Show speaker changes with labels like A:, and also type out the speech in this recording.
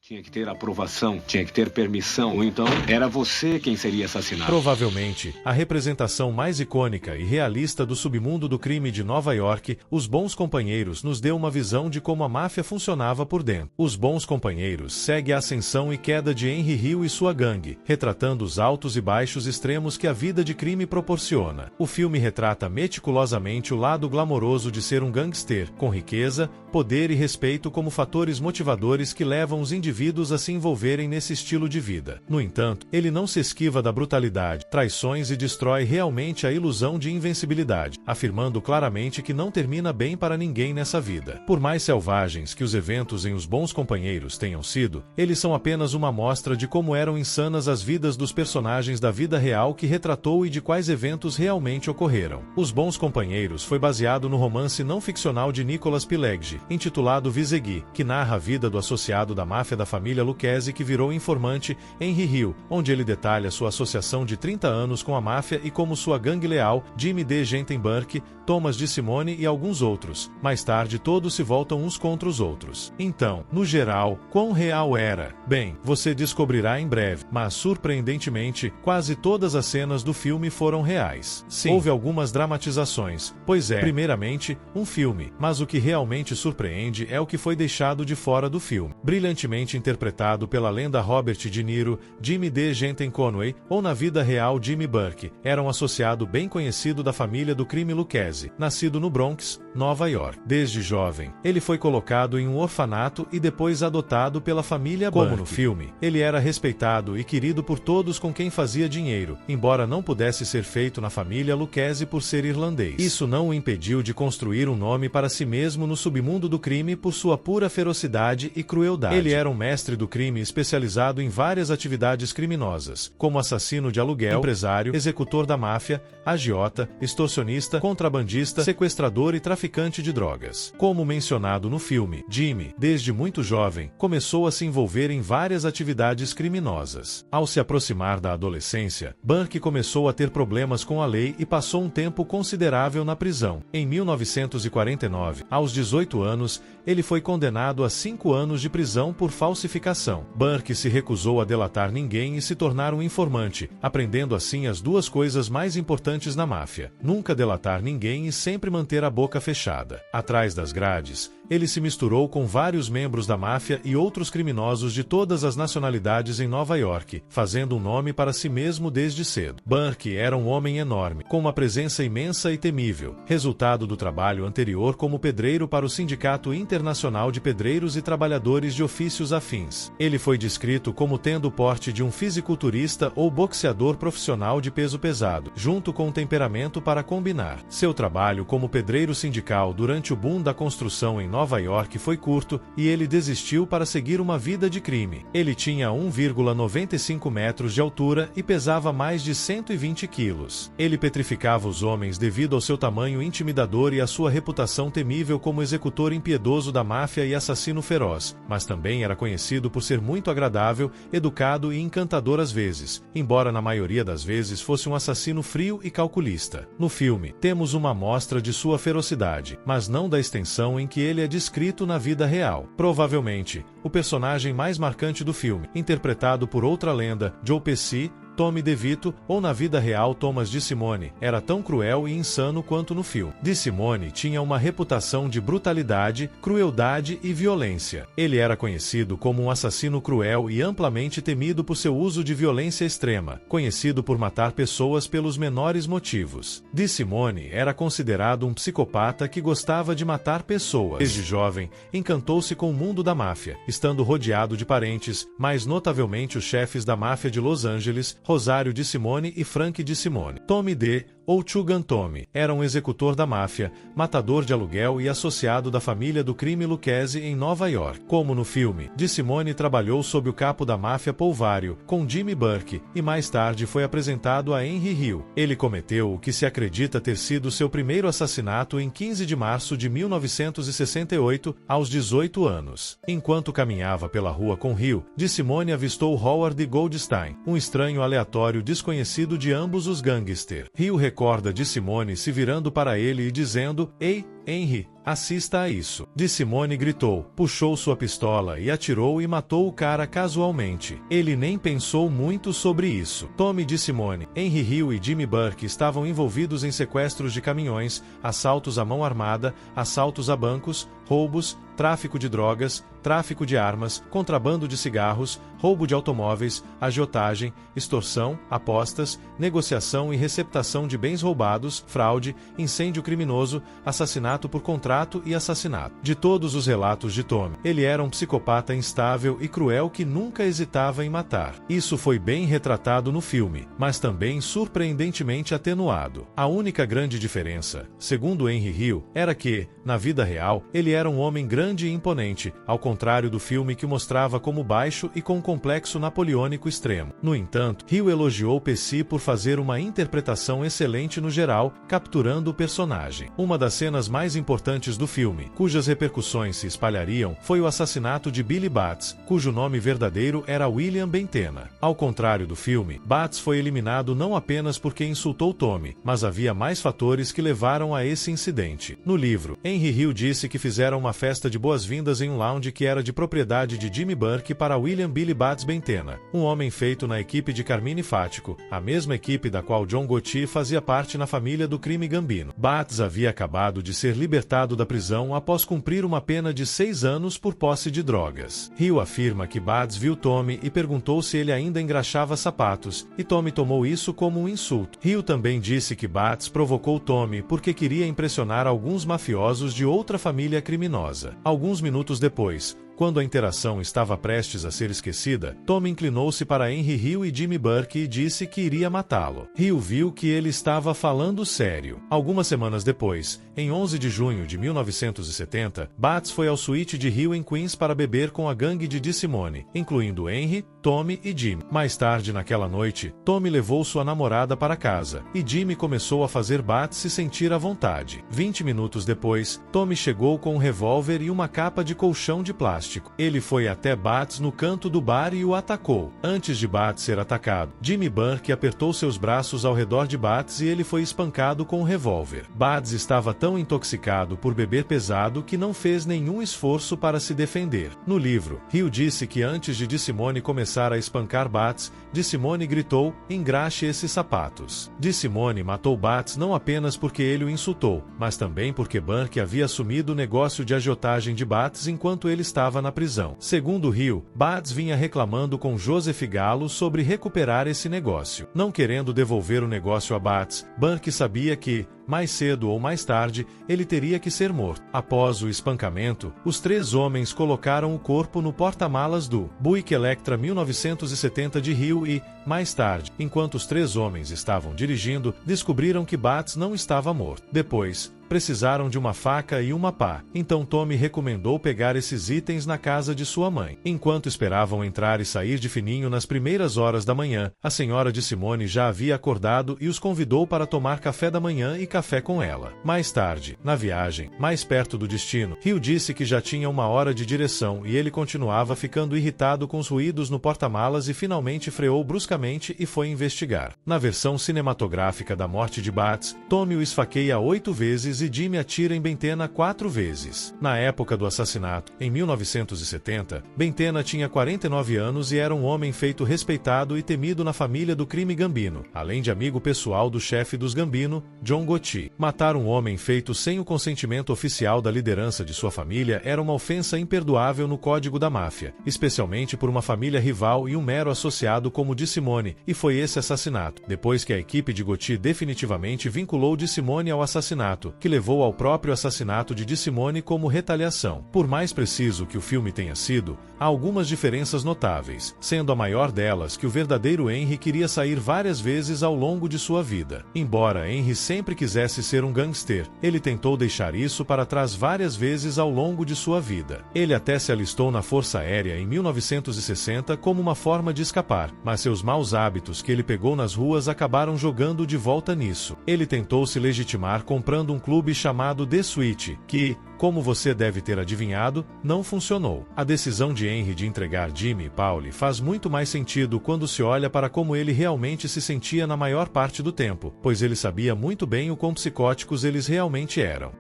A: Tinha que ter aprovação, tinha que ter permissão, ou então era você quem seria assassinado.
B: Provavelmente, a representação mais icônica e realista do submundo do crime de Nova York, Os Bons Companheiros nos deu uma visão de como a máfia funcionava por dentro. Os Bons Companheiros segue a ascensão e queda de Henry Hill e sua gangue, retratando os altos e baixos extremos que a vida de crime proporciona. O filme retrata meticulosamente o lado glamouroso de ser um gangster, com riqueza, poder e respeito como fatores motivadores que levam os indivíduos a se envolverem nesse estilo de vida. No entanto, ele não se esquiva da brutalidade, traições e destrói realmente a ilusão de invencibilidade, afirmando claramente que não termina bem para ninguém nessa vida. Por mais selvagens que os eventos em Os Bons Companheiros tenham sido, eles são apenas uma amostra de como eram insanas as vidas dos personagens da vida real que retratou e de quais eventos realmente ocorreram. Os Bons Companheiros foi baseado no romance não ficcional de Nicholas Pileggi, intitulado Visegui, que narra a vida do associado da máfia da família Lucchese que virou informante, Henry Hill, onde ele detalha sua associação de 30 anos com a máfia e como sua gangue leal, Jimmy D. Gentenburke, Thomas DeSimone e alguns outros. Mais tarde todos se voltam uns contra os outros. Então, no geral, quão real era? Bem, você descobrirá em breve, mas surpreendentemente, quase todas as cenas do filme foram reais. Sim, houve algumas dramatizações, pois é, primeiramente, um filme, mas o que realmente surpreende é o que foi deixado de fora do filme. Brilhantemente interpretado pela lenda Robert De Niro, Jimmy D. Genten Conway, ou na vida real Jimmy Burke, era um associado bem conhecido da família do crime Lucchese, nascido no Bronx, Nova York. Desde jovem, ele foi colocado em um orfanato e depois adotado pela família Burke. Como no filme, ele era respeitado e querido por todos com quem fazia dinheiro, embora não pudesse ser feito na família Lucchese por ser irlandês. Isso não o impediu de construir um nome para si mesmo no submundo do crime por sua pura ferocidade e crueldade. Ele era um mestre do crime especializado em várias atividades criminosas, como assassino de aluguel, empresário, executor da máfia, agiota, extorsionista, contrabandista, sequestrador e traficante de drogas. Como mencionado no filme, Jimmy, desde muito jovem, começou a se envolver em várias atividades criminosas. Ao se aproximar da adolescência, Burke começou a ter problemas com a lei e passou um tempo considerável na prisão. Em 1949, aos 18 anos, ele foi condenado a 5 anos de prisão por falsificação. Burke se recusou a delatar ninguém e se tornar um informante, aprendendo assim as duas coisas mais importantes na máfia: nunca delatar ninguém e sempre manter a boca fechada. Atrás das grades, ele se misturou com vários membros da máfia e outros criminosos de todas as nacionalidades em Nova York, fazendo um nome para si mesmo desde cedo. Burke era um homem enorme, com uma presença imensa e temível, resultado do trabalho anterior como pedreiro para o Sindicato Internacional de Pedreiros e Trabalhadores de Ofícios Afins. Ele foi descrito como tendo o porte de um fisiculturista ou boxeador profissional de peso pesado, junto com um temperamento para combinar. Seu trabalho como pedreiro sindical durante o boom da construção em Nova York foi curto, e ele desistiu para seguir uma vida de crime. Ele tinha 1,95 metros de altura e pesava mais de 120 quilos. Ele petrificava os homens devido ao seu tamanho intimidador e à sua reputação temível como executor impiedoso da máfia e assassino feroz, mas também era conhecido por ser muito agradável, educado e encantador às vezes, embora na maioria das vezes fosse um assassino frio e calculista. No filme, temos uma amostra de sua ferocidade, mas não da extensão em que ele é descrito na vida real. Provavelmente, o personagem mais marcante do filme, interpretado por outra lenda, Joe Pesci, Tommy DeVito, ou na vida real Thomas DeSimone, era tão cruel e insano quanto no filme. DeSimone tinha uma reputação de brutalidade, crueldade e violência. Ele era conhecido como um assassino cruel e amplamente temido por seu uso de violência extrema, conhecido por matar pessoas pelos menores motivos. DeSimone era considerado um psicopata que gostava de matar pessoas. Desde jovem, encantou-se com o mundo da máfia, estando rodeado de parentes, mais notavelmente os chefes da máfia de Los Angeles, Rosário DeSimone e Frank DeSimone. Tommy D., ou Chugan Tommy, era um executor da máfia, matador de aluguel e associado da família do crime Lucchese em Nova York. Como no filme, DeSimone trabalhou sob o capo da máfia Polvario, com Jimmy Burke, e mais tarde foi apresentado a Henry Hill. Ele cometeu o que se acredita ter sido seu primeiro assassinato em 15 de março de 1968, aos 18 anos. Enquanto caminhava pela rua com Hill, DeSimone avistou Howard Goldstein, um estranho aleatório desconhecido de ambos os gangsters. Hill recorda DeSimone se virando para ele e dizendo: "Ei, Henry, assista a isso. DeSimone gritou, puxou sua pistola e atirou e matou o cara casualmente. Ele nem pensou muito sobre isso. Tommy DeSimone, Henry Hill e Jimmy Burke estavam envolvidos em sequestros de caminhões, assaltos à mão armada, assaltos a bancos, roubos, tráfico de drogas, tráfico de armas, contrabando de cigarros, roubo de automóveis, agiotagem, extorsão, apostas, negociação e receptação de bens roubados, fraude, incêndio criminoso, assassinato por contrato e assassinato. De todos os relatos de Tommy, ele era um psicopata instável e cruel que nunca hesitava em matar. Isso foi bem retratado no filme, mas também surpreendentemente atenuado. A única grande diferença, segundo Henry Hill, era que, na vida real, ele era um homem grande e imponente, ao contrário do filme que o mostrava como baixo e com um complexo napoleônico extremo. No entanto, Hill elogiou Pesci por fazer uma interpretação excelente no geral, capturando o personagem. Uma das cenas mais importantes do filme, cujas repercussões se espalhariam, foi o assassinato de Billy Batts, cujo nome verdadeiro era William Bentena. Ao contrário do filme, Batts foi eliminado não apenas porque insultou Tommy, mas havia mais fatores que levaram a esse incidente. No livro, Henry Hill disse que fizeram uma festa de boas-vindas em um lounge que era de propriedade de Jimmy Burke para William Billy Batts Bentena, um homem feito na equipe de Carmine Fático, a mesma equipe da qual John Gotti fazia parte na família do crime Gambino. Batts havia acabado de ser libertado da prisão após cumprir uma pena de 6 anos por posse de drogas. Hill afirma que Batts viu Tommy e perguntou se ele ainda engraxava sapatos, e Tommy tomou isso como um insulto. Hill também disse que Batts provocou Tommy porque queria impressionar alguns mafiosos de outra família criminosa. Alguns minutos depois, quando a interação estava prestes a ser esquecida, Tommy inclinou-se para Henry Hill e Jimmy Burke e disse que iria matá-lo. Hill viu que ele estava falando sério. Algumas semanas depois, em 11 de junho de 1970, Batts foi ao suíte de Hill em Queens para beber com a gangue de DeSimone, incluindo Henry, Tommy e Jimmy. Mais tarde naquela noite, Tommy levou sua namorada para casa, e Jimmy começou a fazer Batts se sentir à vontade. 20 minutos depois, Tommy chegou com um revólver e uma capa de colchão de plástico. Ele foi até Batts no canto do bar e o atacou. Antes de Batts ser atacado, Jimmy Burke apertou seus braços ao redor de Batts e ele foi espancado com um revólver. Batts estava tão intoxicado por beber pesado que não fez nenhum esforço para se defender. No livro, Hill disse que antes de DeSimone começar a espancar Batts, DeSimone gritou, engraxe esses sapatos. DeSimone matou Batts não apenas porque ele o insultou, mas também porque Burke havia assumido o negócio de agiotagem de Batts enquanto ele estava na prisão. Segundo Hill, Batts vinha reclamando com Joseph Gallo sobre recuperar esse negócio. Não querendo devolver o negócio a Batts, Burke sabia que, mais cedo ou mais tarde, ele teria que ser morto. Após o espancamento, os 3 homens colocaram o corpo no porta-malas do Buick Electra 1970 de Hill e, mais tarde, enquanto os 3 homens estavam dirigindo, descobriram que Batts não estava morto. Depois, precisaram de uma faca e uma pá. Então Tommy recomendou pegar esses itens na casa de sua mãe. Enquanto esperavam entrar e sair de fininho nas primeiras horas da manhã, a senhora DeSimone já havia acordado e os convidou para tomar café da manhã e café com ela. Mais tarde, na viagem, mais perto do destino, Hill disse que já tinha 1 hora de direção e ele continuava ficando irritado com os ruídos no porta-malas e finalmente freou bruscamente e foi investigar. Na versão cinematográfica da morte de Batts, Tommy o esfaqueia 8 vezes e Jimmy atira em Bentena 4 vezes. Na época do assassinato, em 1970, Bentena tinha 49 anos e era um homem feito respeitado e temido na família do crime Gambino, além de amigo pessoal do chefe dos Gambino, John Gotti. Matar um homem feito sem o consentimento oficial da liderança de sua família era uma ofensa imperdoável no código da máfia, especialmente por uma família rival e um mero associado como DeSimone, e foi esse assassinato, depois que a equipe de Gotti definitivamente vinculou DeSimone ao assassinato, que levou ao próprio assassinato de DeSimone como retaliação. Por mais preciso que o filme tenha sido, há algumas diferenças notáveis, sendo a maior delas que o verdadeiro Henry queria sair várias vezes ao longo de sua vida. Embora Henry sempre quisesse ser um gangster, ele tentou deixar isso para trás várias vezes ao longo de sua vida. Ele até se alistou na Força Aérea em 1960 como uma forma de escapar, mas seus maus hábitos que ele pegou nas ruas acabaram jogando de volta nisso. Ele tentou se legitimar comprando um clube chamado The Switch, que, como você deve ter adivinhado, não funcionou. A decisão de Henry de entregar Jimmy e Pauli faz muito mais sentido quando se olha para como ele realmente se sentia na maior parte do tempo, pois ele sabia muito bem o quão psicóticos eles realmente eram.